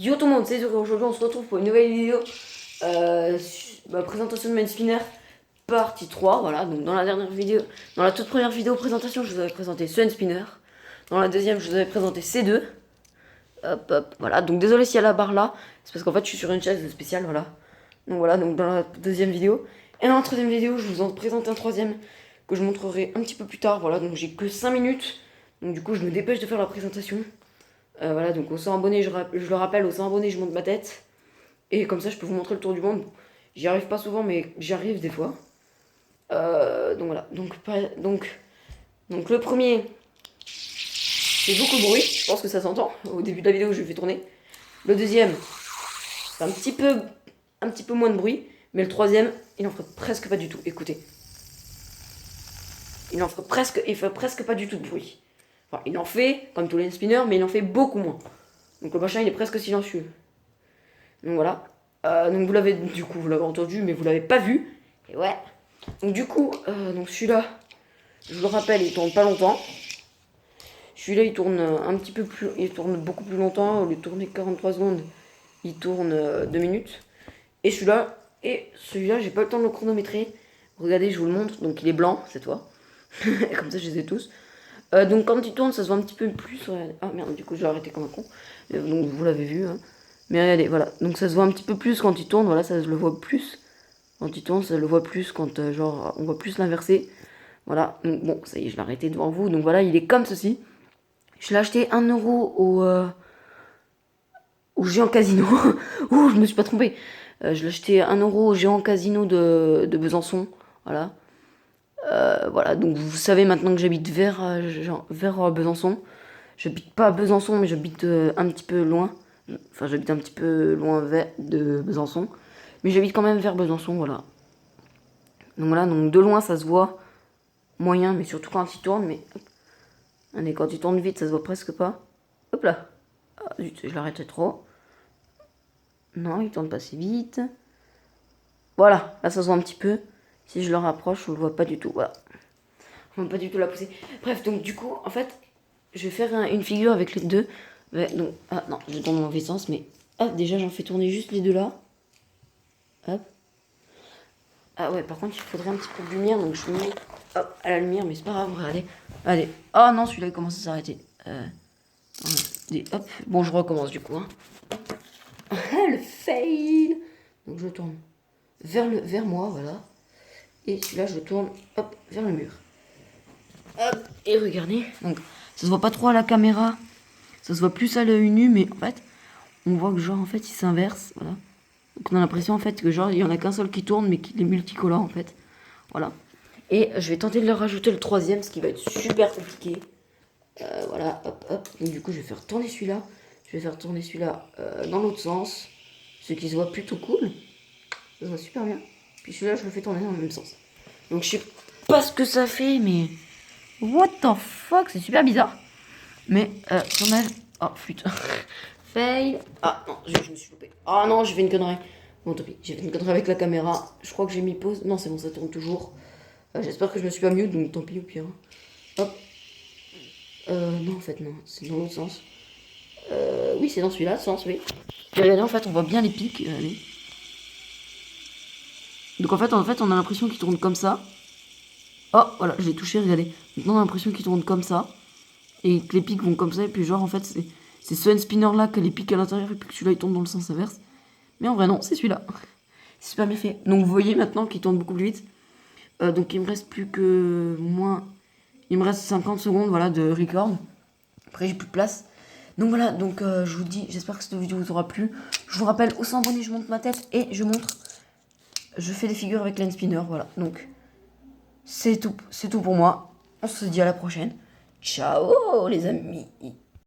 Yo tout le monde, c'est Zoro. Aujourd'hui on se retrouve pour une nouvelle vidéo présentation de Main Spinner partie 3. Voilà, donc dans la dernière vidéo, dans la toute première vidéo présentation, je vous avais présenté Sun Spinner. Dans la deuxième, je vous avais présenté C2. Hop hop, voilà, donc désolé s'il y a la barre là, c'est parce qu'en fait je suis sur une chaise spéciale, voilà. Donc voilà, donc dans la deuxième vidéo. Et dans la troisième vidéo, je vous en présente un troisième que je montrerai un petit peu plus tard. Voilà, donc j'ai que 5 minutes. Donc du coup, je me dépêche de faire la présentation. Voilà, donc aux 100 abonnés, je le rappelle, aux 100 abonnés, je monte ma tête. Et comme ça, je peux vous montrer le tour du monde. J'y arrive pas souvent, mais j'y arrive des fois. Donc voilà, donc le premier, c'est beaucoup de bruit. Je pense que ça s'entend au début de la vidéo que je vais tourner. Le deuxième, c'est un petit peu moins de bruit. Mais le troisième, il en ferait presque pas du tout. Écoutez. Il fait presque pas du tout de bruit. Enfin, il en fait, comme tous les spinners, mais il en fait beaucoup moins. Donc le machin, il est presque silencieux. Donc voilà. Donc vous l'avez entendu, mais vous l'avez pas vu. Et ouais. Donc du coup, donc celui-là, je vous le rappelle, il tourne pas longtemps. Celui-là, il tourne un petit peu plus, il tourne beaucoup plus longtemps. Au lieu de tourner 43 secondes, il tourne 2 minutes. Et celui-là, j'ai pas le temps de le chronométrer. Regardez, je vous le montre. Donc il est blanc cette fois. Comme ça, je les ai tous. Donc quand il tourne, ça se voit un petit peu plus. Ouais. Ah merde, du coup, j'ai arrêté comme un con. Donc vous l'avez vu. Hein. Mais regardez, voilà. Donc ça se voit un petit peu plus quand il tourne. Voilà, ça se le voit plus. Quand il tourne, ça le voit plus quand, genre, on voit plus l'inverser. Voilà. Donc bon, ça y est, je l'ai arrêté devant vous. Donc voilà, il est comme ceci. Je l'ai acheté 1€ au Géant Casino. Ouh, je me suis pas trompée. Je l'ai acheté 1€ au Géant Casino de Besançon. Voilà. Voilà, donc vous savez maintenant que j'habite vers Besançon. J'habite pas à Besançon, mais j'habite un petit peu loin. Enfin, j'habite un petit peu loin de Besançon. Mais j'habite quand même vers Besançon, voilà. Donc voilà, donc de loin ça se voit moyen, mais surtout quand il tourne. Mais allez, quand il tourne vite, ça se voit presque pas. Hop là. Ah, zut, je l'arrêtais trop. Non, il tourne pas si vite. Voilà, là ça se voit un petit peu. Si je le rapproche, on le voit pas du tout. Voilà. On voit pas du tout la pousser. Bref, donc du coup, en fait, je vais faire une figure avec les deux. Donc, ah non, je tourne dans le mauvais sens, mais hop, déjà j'en fais tourner juste les deux là. Hop. Ah ouais, par contre, il faudrait un petit peu de lumière, donc je mets hop, à la lumière, mais c'est pas grave, regardez. Allez. Ah non, celui-là il commence à s'arrêter. Hop, bon, je recommence du coup. Hein. Le fail. Donc je tourne vers moi, voilà. Et celui-là, je le tourne hop, vers le mur. Hop, et regardez. Donc, ça se voit pas trop à la caméra. Ça se voit plus à l'œil nu, mais en fait, on voit que genre, en fait, il s'inverse. Voilà. Donc, on a l'impression, en fait, que genre, il y en a qu'un seul qui tourne, mais qu'il est multicolore, en fait. Voilà. Et je vais tenter de leur rajouter le troisième, ce qui va être super compliqué. Voilà, hop, hop. Donc, du coup, je vais faire tourner celui-là. Je vais faire tourner celui-là dans l'autre sens. Ce qui se voit plutôt cool. Ça se voit super bien. Puis celui-là, je le fais tourner dans le même sens. Donc, je sais pas ce que ça fait, mais... What the fuck, c'est super bizarre. Mais quand même... Oh, flûte. Fail. Ah non, je me suis loupé. Ah non, j'ai fait une connerie. Bon, tant pis, j'ai fait une connerie avec la caméra. Je crois que j'ai mis pause. Non, c'est bon, ça tourne toujours. J'espère que je me suis pas mute, donc tant pis au pire. Hop. Non, en fait, non, c'est dans l'autre sens. Oui, c'est dans celui-là, sens, oui. Puis regardez, en fait, on voit bien les pics. Allez. Donc en fait, on a l'impression qu'il tourne comme ça. Oh, voilà, je l'ai touché, regardez. Maintenant, on a l'impression qu'il tourne comme ça. Et que les pics vont comme ça. Et puis genre, en fait, c'est ce spinner là que les pics à l'intérieur. Et puis que celui-là, il tourne dans le sens inverse. Mais en vrai, non, c'est celui-là. C'est super bien fait. Donc vous voyez maintenant qu'il tourne beaucoup plus vite. Donc il me reste plus que moins... Il me reste 50 secondes, voilà, de record. Après, j'ai plus de place. Donc voilà, donc je vous dis, j'espère que cette vidéo vous aura plu. Je vous rappelle, au 100 abonnés, je monte ma tête et je montre... Je fais des figures avec l'end spinner, voilà. Donc, c'est tout pour moi. On se dit à la prochaine. Ciao les amis.